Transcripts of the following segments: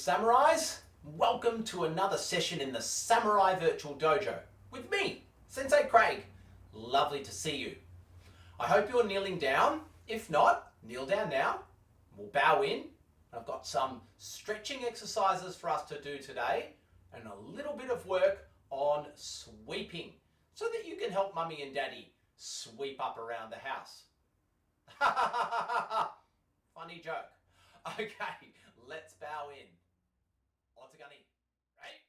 Samurais. Welcome to another session in the Samurai Virtual Dojo with me, Sensei Craig. Lovely to see you. I hope you're kneeling down. If not, kneel down now. We'll bow in. I've got some stretching exercises for us to do today and a little bit of work on sweeping so that you can help Mummy and Daddy sweep up around the house. Funny joke. Okay, let's bow in. Otagani, right?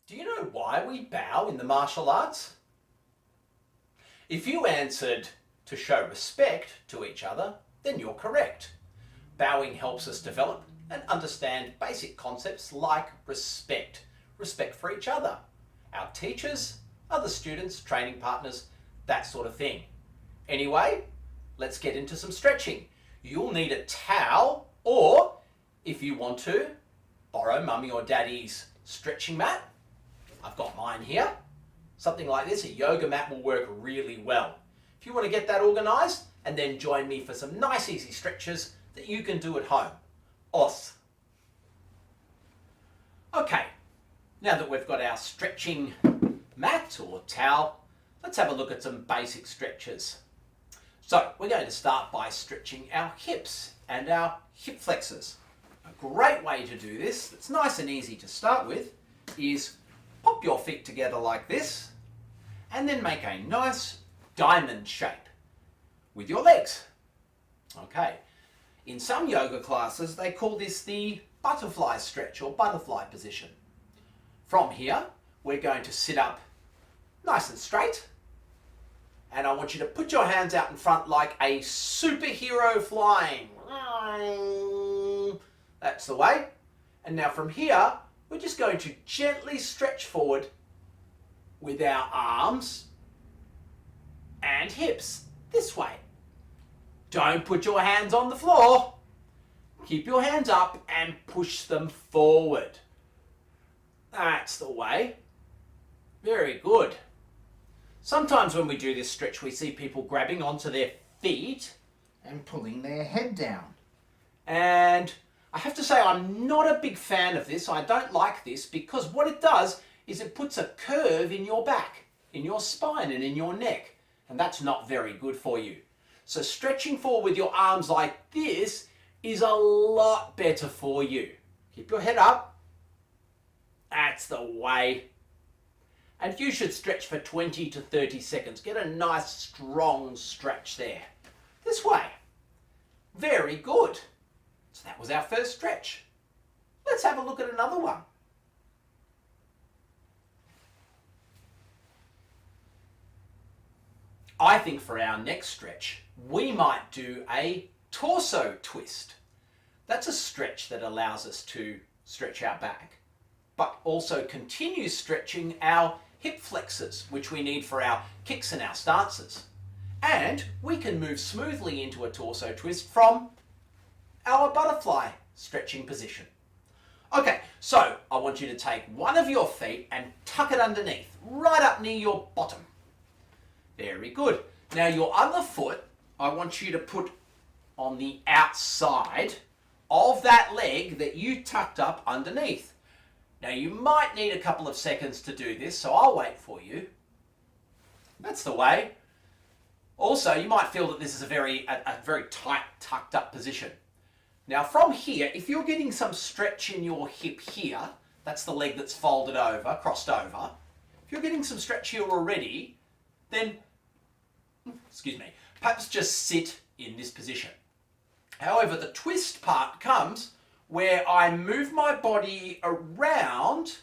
Do you know why we bow in the martial arts? If you answered to show respect to each other, then you're correct. Bowing helps us develop and understand basic concepts like respect. Respect for each other, our teachers, other students, training partners, that sort of thing. Anyway, let's get into some stretching. You'll need a towel, or if you want to, borrow Mummy or Daddy's stretching mat. I've got mine here. Something like this, a yoga mat, will work really well. If you want to get that organized, and then join me for some nice easy stretches that you can do at home. Os. Okay, now that we've got our stretching mat or towel, let's have a look at some basic stretches. So we're going to start by stretching our hips and our hip flexors. A great way to do this, that's nice and easy to start with, is pop your feet together like this and then make a nice diamond shape with your legs. Okay, in some yoga classes they call this the butterfly stretch or butterfly position. From here we're going to sit up nice and straight, and I want you to put your hands out in front like a superhero flying. That's the way. And now from here, we're just going to gently stretch forward with our arms and hips this way. Don't put your hands on the floor. Keep your hands up and push them forward. That's the way. Very good. Sometimes when we do this stretch, we see people grabbing onto their feet and pulling their head down. And I have to say, I'm not a big fan of this. I don't like this because what it does is it puts a curve in your back, in your spine and in your neck. And that's not very good for you. So stretching forward with your arms like this is a lot better for you. Keep your head up. That's the way. And you should stretch for 20 to 30 seconds. Get a nice strong stretch there. This way. Very good. So that was our first stretch. Let's have a look at another one. I think for our next stretch, we might do a torso twist. That's a stretch that allows us to stretch our back, but also continue stretching our hip flexors, which we need for our kicks and our stances. And we can move smoothly into a torso twist from our butterfly stretching position. Okay, so I want you to take one of your feet and tuck it underneath, right up near your bottom. Very good. Now your other foot, I want you to put on the outside of that leg that you tucked up underneath. Now you might need a couple of seconds to do this, so I'll wait for you. That's the way. Also, you might feel that this is a very tight, tucked up position. Now from here, if you're getting some stretch in your hip here, that's the leg that's folded over, crossed over. If you're getting some stretch here already, then, perhaps just sit in this position. However, the twist part comes where I move my body around,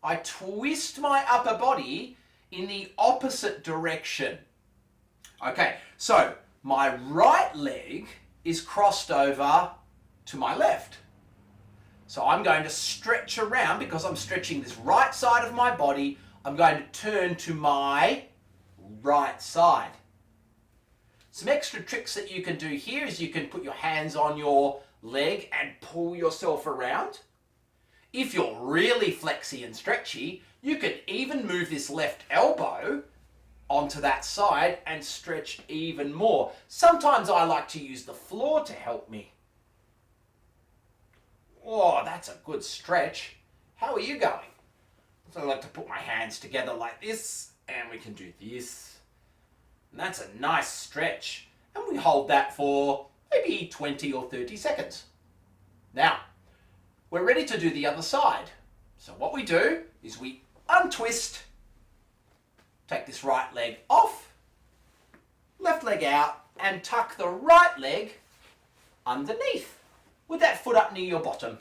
I twist my upper body in the opposite direction. Okay, so my right leg is crossed over to my left. So I'm going to stretch around because I'm stretching this right side of my body. I'm going to turn to my right side. Some extra tricks that you can do here is you can put your hands on your leg and pull yourself around. If you're really flexy and stretchy, you can even move this left elbow onto that side and stretch even more. Sometimes I like to use the floor to help me. Oh, that's a good stretch. How are you going? So I like to put my hands together like this, and we can do this. And that's a nice stretch. And we hold that for maybe 20 or 30 seconds. Now, we're ready to do the other side. So what we do is we untwist, take this right leg off, left leg out, and tuck the right leg underneath with that foot up near your bottom.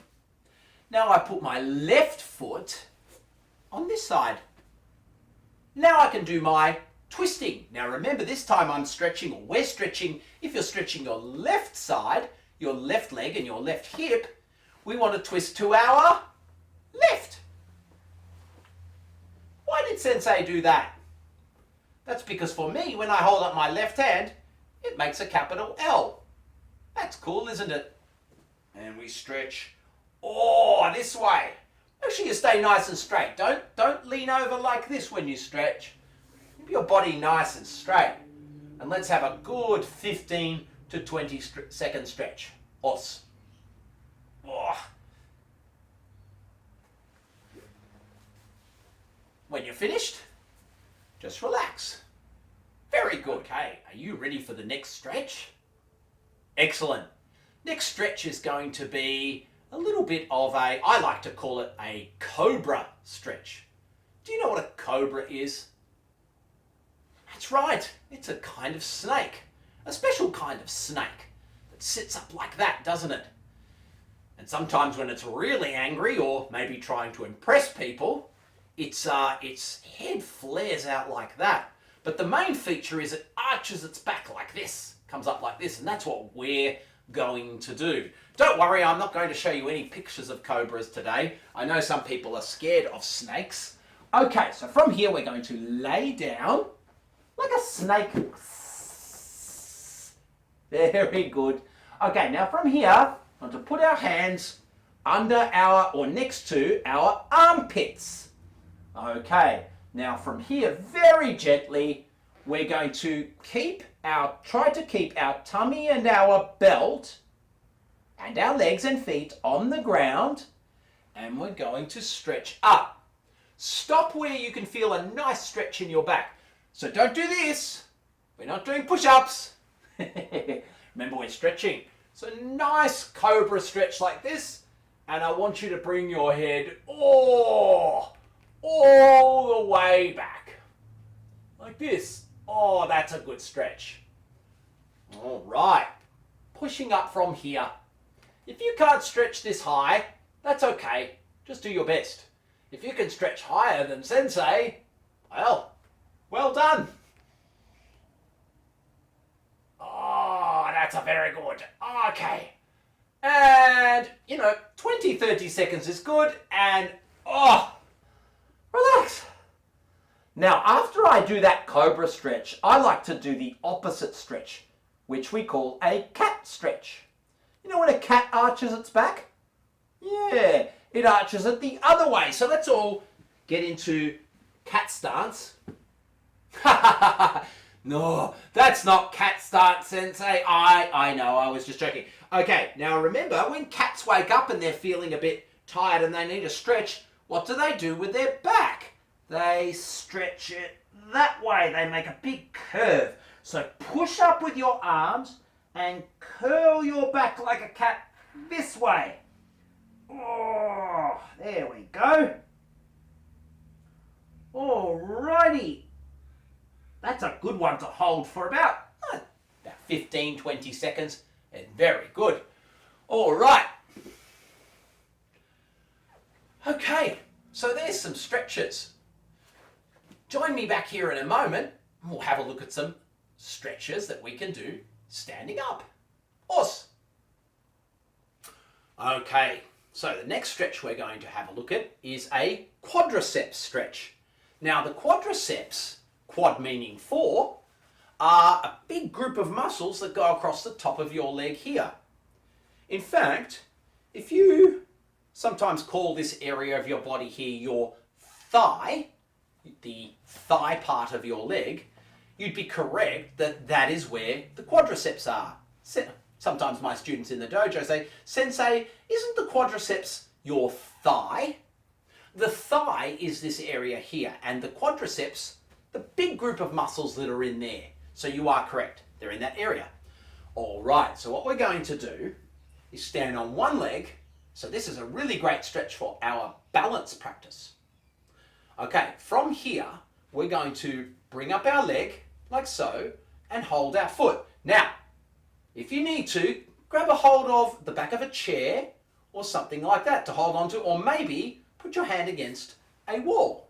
Now I put my left foot on this side. Now I can do my twisting. Now remember, this time I'm stretching, or we're stretching, if you're stretching your left side, your left leg and your left hip, we want to twist to our left. Why did Sensei do that? That's because for me, when I hold up my left hand, it makes a capital L. That's cool, isn't it? And we stretch, this way. Make sure you stay nice and straight. Don't lean over like this when you stretch. Keep your body nice and straight. And let's have a good 15 to 20 second stretch. Os. When you're finished, just relax. Very good. Okay, are you ready for the next stretch? Excellent. Next stretch is going to be a little bit of I like to call it a cobra stretch. Do you know what a cobra is? That's right, it's a kind of snake. A special kind of snake that sits up like that, doesn't it? And sometimes when it's really angry or maybe trying to impress people, its head flares out like that. But the main feature is it arches its back like this, comes up like this, and that's what we're going to do. Don't worry, I'm not going to show you any pictures of cobras today. I know some people are scared of snakes. Okay, so from here we're going to lay down like a snake. Very good. Okay, now from here, we want to put our hands under our, or next to our armpits. Okay, now from here, very gently, we're going to try to keep our tummy and our belt and our legs and feet on the ground, and we're going to stretch up. Stop where you can feel a nice stretch in your back. So don't do this. We're not doing push-ups. Remember, we're stretching. So nice cobra stretch like this, and I want you to bring your head all the way back. Like this. Oh, that's a good stretch. All right. Pushing up from here. If you can't stretch this high, that's okay. Just do your best. If you can stretch higher than Sensei, well done. Oh, that's a very good. Okay. And, 20, 30 seconds is good. And, relax. Now, after I do that cobra stretch, I like to do the opposite stretch, which we call a cat stretch. You know when a cat arches its back? Yeah, it arches it the other way. So let's all get into cat stance. No, that's not cat stance, Sensei. I know, I was just joking. Okay, now remember, when cats wake up and they're feeling a bit tired and they need a stretch, what do with their back? They stretch it that way. They make a big curve. So push up with your arms and curl your back like a cat this way. Oh, there we go. Alrighty. That's a good one to hold for about 15, 20 seconds. And very good. All right. Okay, so there's some stretches. Join me back here in a moment and we'll have a look at some stretches that we can do standing up. Awesome. Okay, so the next stretch we're going to have a look at is a quadriceps stretch. Now the quadriceps, quad meaning four, are a big group of muscles that go across the top of your leg here. In fact, if you sometimes call this area of your body here your thigh, the thigh part of your leg, you'd be correct that that is where the quadriceps are. Sometimes my students in the dojo say, Sensei, isn't the quadriceps your thigh? The thigh is this area here, and the quadriceps, the big group of muscles that are in there. So you are correct, they're in that area. All right, so what we're going to do is stand on one leg. So this is a really great stretch for our balance practice. Okay, from here, we're going to bring up our leg, like so, and hold our foot. Now, if you need to, grab a hold of the back of a chair or something like that to hold on to, or maybe put your hand against a wall.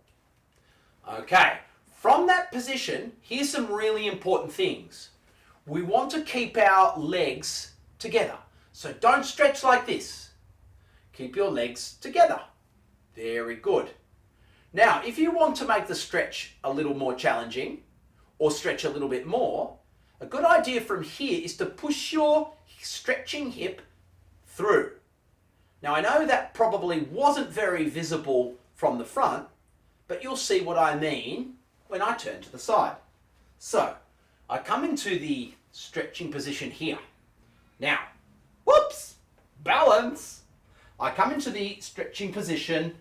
Okay, from that position, here's some really important things. We want to keep our legs together. So don't stretch like this. Keep your legs together. Very good. Now, if you want to make the stretch a little more challenging or stretch a little bit more, a good idea from here is to push your stretching hip through. Now, I know that probably wasn't very visible from the front, but you'll see what I mean when I turn to the side. So, I come into the stretching position here. Now, whoops, balance. I come into the stretching position.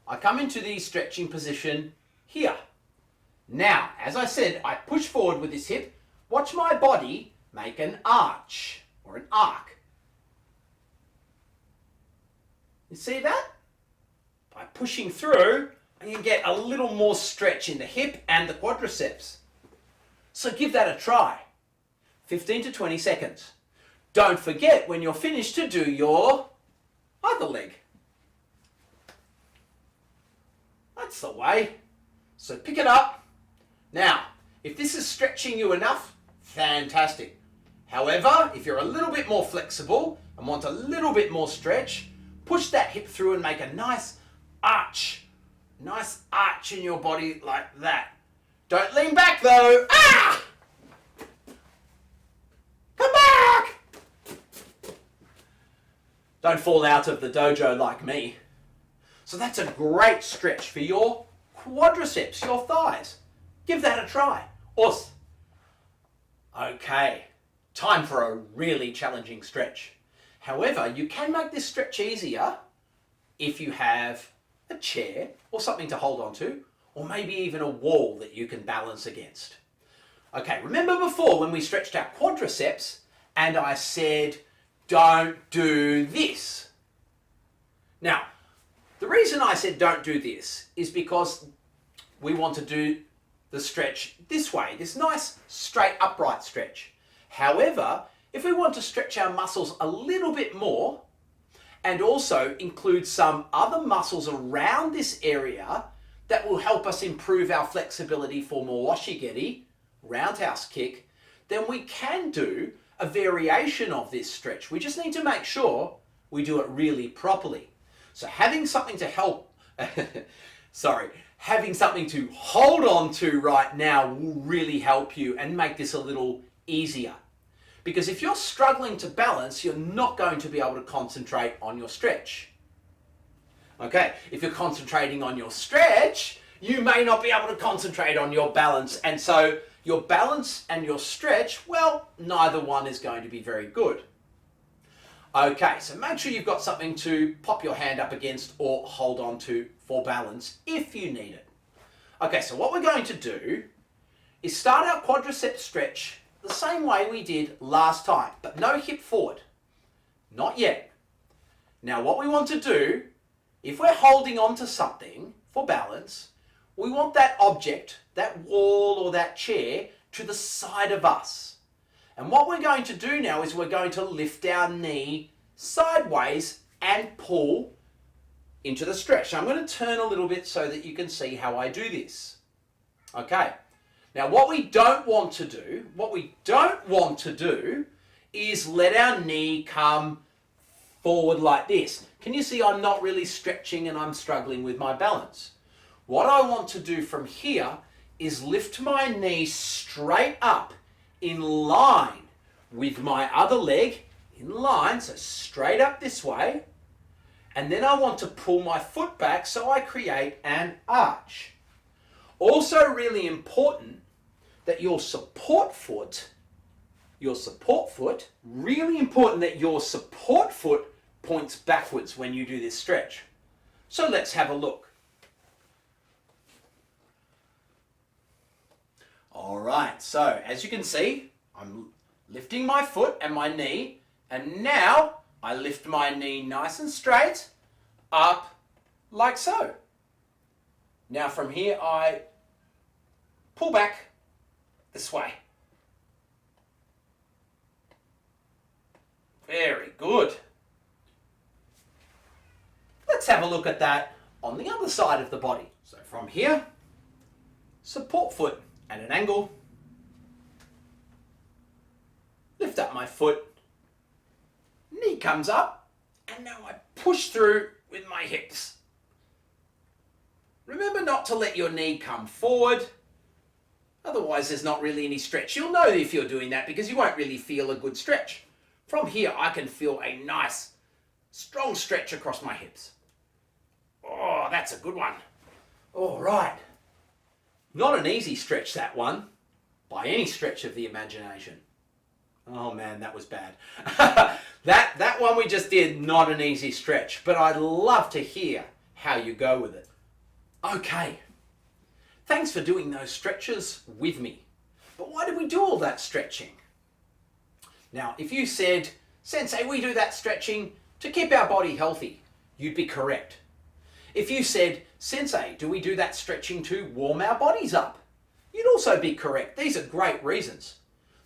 I come into the stretching position here. Now, as I said, I push forward with this hip. Watch my body make an arch or an arc. You see that? By pushing through, I can get a little more stretch in the hip and the quadriceps. So give that a try. 15 to 20 seconds. Don't forget when you're finished to do your other leg. That's the way. So pick it up. Now, if this is stretching you enough, fantastic. However, if you're a little bit more flexible and want a little bit more stretch, push that hip through and make a nice arch. Nice arch in your body like that. Don't lean back though. Ah! Come back! Don't fall out of the dojo like me. So that's a great stretch for your quadriceps, your thighs. Give that a try. Awesome. Okay, time for a really challenging stretch. However, you can make this stretch easier if you have a chair or something to hold on to, or maybe even a wall that you can balance against. Okay, remember before when we stretched our quadriceps and I said, don't do this. Now, the reason I said don't do this is because we want to do the stretch this way, this nice straight upright stretch. However, if we want to stretch our muscles a little bit more and also include some other muscles around this area that will help us improve our flexibility for more washigeri, roundhouse kick, then we can do a variation of this stretch. We just need to make sure we do it really properly. So having something to help, having something to hold on to right now will really help you and make this a little easier. Because if you're struggling to balance, you're not going to be able to concentrate on your stretch. Okay, if you're concentrating on your stretch, you may not be able to concentrate on your balance. And so your balance and your stretch, well, neither one is going to be very good. Okay, so make sure you've got something to pop your hand up against or hold on to for balance if you need it. Okay, so what we're going to do is start our quadricep stretch the same way we did last time, but no hip forward. Not yet. Now what we want to do, if we're holding on to something for balance, we want that object, that wall or that chair, to the side of us. And what we're going to do now is we're going to lift our knee sideways and pull into the stretch. Now I'm going to turn a little bit so that you can see how I do this. Okay. Now what we don't want to do is let our knee come forward like this. Can you see I'm not really stretching and I'm struggling with my balance? What I want to do from here is lift my knee straight up in line with my other leg, in line, so straight up this way. And then I want to pull my foot back so I create an arch. Also really important that your support foot your support foot, really important that your support foot points backwards when you do this stretch. So let's have a look. All right, so as you can see, I'm lifting my foot and my knee, and now I lift my knee nice and straight up like so. Now from here I pull back this way. Very good. Let's have a look at that on the other side of the body. So from here, support foot at an angle, lift up my foot, knee comes up, and now I push through with my hips. Remember not to let your knee come forward, otherwise there's not really any stretch. You'll know if you're doing that because you won't really feel a good stretch. From here I can feel a nice, strong stretch across my hips. Oh, that's a good one. All right. Not an easy stretch, that one, by any stretch of the imagination. Oh man, that was bad. that one we just did, not an easy stretch, but I'd love to hear how you go with it. Okay, thanks for doing those stretches with me. But why did we do all that stretching? Now, if you said, Sensei, we do that stretching to keep our body healthy, you'd be correct. If you said, Sensei, do we do that stretching to warm our bodies up? You'd also be correct. These are great reasons.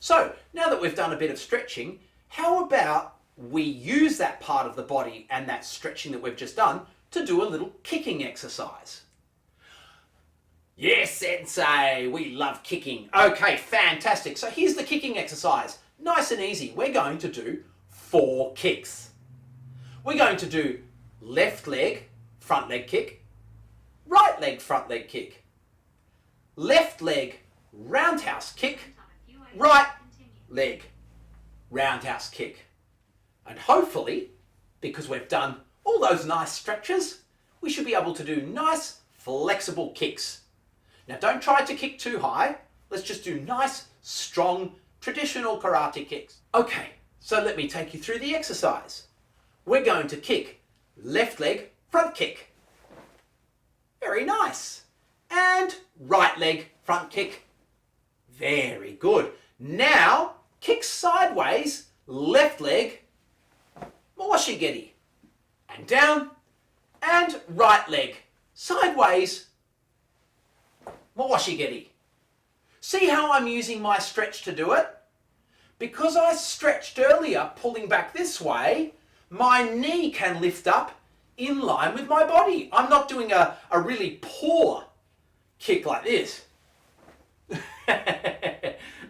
So, now that we've done a bit of stretching, how about we use that part of the body and that stretching that we've just done to do a little kicking exercise? Yes, Sensei, we love kicking. Okay, fantastic. So here's the kicking exercise. Nice and easy. We're going to do 4 kicks. We're going to do left leg, front leg kick, right leg, front leg kick, left leg, roundhouse kick, right leg, roundhouse kick. And hopefully, because we've done all those nice stretches, we should be able to do nice, flexible kicks. Now don't try to kick too high. Let's just do nice, strong, traditional karate kicks. Okay, so let me take you through the exercise. We're going to kick left leg, front kick. Very nice. And right leg, front kick. Very good. Now, kick sideways, left leg, mawashigiri. And down, and right leg, sideways, mawashigiri. See how I'm using my stretch to do it? Because I stretched earlier, pulling back this way, my knee can lift up in line with my body. I'm not doing a really poor kick like this.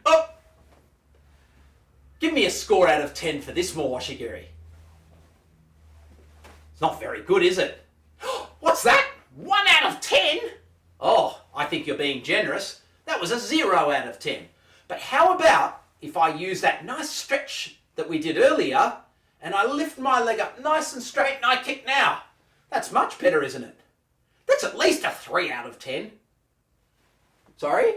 Oh! Give me a score out of 10 for this mawashigiri. It's not very good, is it? What's that? 1 out of 10? Oh, I think you're being generous. That was a 0 out of 10. But how about if I use that nice stretch that we did earlier and I lift my leg up nice and straight and I kick now? That's much better, isn't it? That's at least a 3 out of 10. Sorry?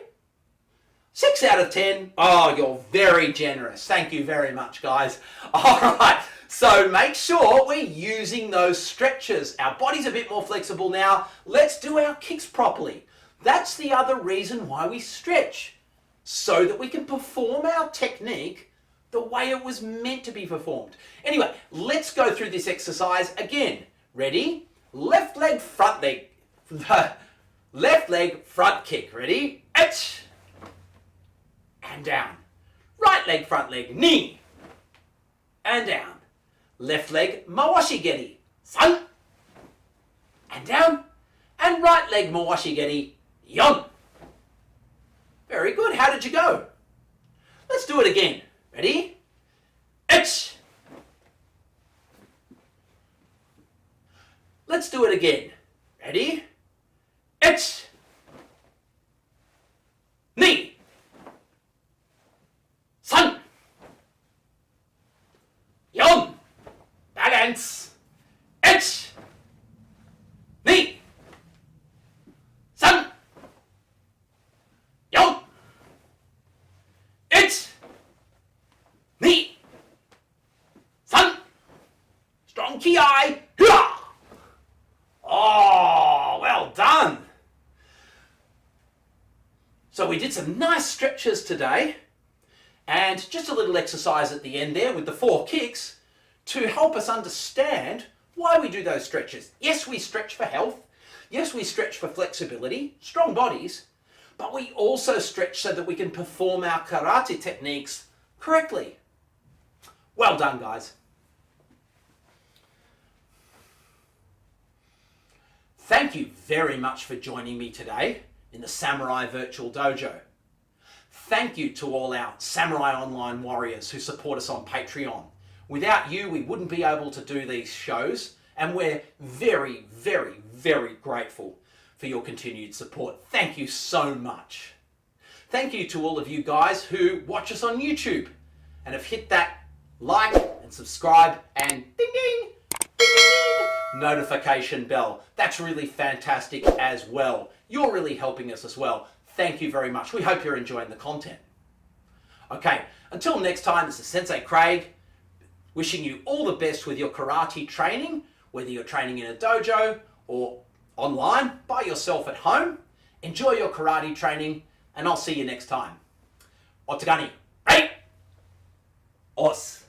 6 out of 10. Oh, you're very generous. Thank you very much, guys. All right. So make sure we're using those stretches. Our body's a bit more flexible now. Let's do our kicks properly. That's the other reason why we stretch, so that we can perform our technique the way it was meant to be performed. Anyway, let's go through this exercise again. Ready? Left leg, front leg. Left leg, front kick. Ready? And down. Right leg, front leg, knee. And down. Left leg, mawashigiri. San. And down. And right leg, mawashigiri. Yon. Very good. How did you go? Let's do it again. Ready? Let's do it again. Ready? Knee. San. Yon. Balance. Knee. San. Yon. strong ki. Oh, well done. So we did some nice stretches today, and just a little exercise at the end there with the 4 kicks to help us understand why we do those stretches. Yes, we stretch for health. Yes, we stretch for flexibility, strong bodies, but we also stretch so that we can perform our karate techniques correctly. Well done, guys. Thank you very much for joining me today in the Samurai Virtual Dojo. Thank you to all our Samurai Online warriors who support us on Patreon. Without you, we wouldn't be able to do these shows, and we're very, very, very grateful for your continued support. Thank you so much. Thank you to all of you guys who watch us on YouTube and have hit that like and subscribe and ding ding, ding ding, notification bell. That's really fantastic as well. You're really helping us as well. Thank you very much. We hope you're enjoying the content. Okay, until next time, this is Sensei Craig, wishing you all the best with your karate training, whether you're training in a dojo or online by yourself at home. Enjoy your karate training, and I'll see you next time. Otagani, right? Os.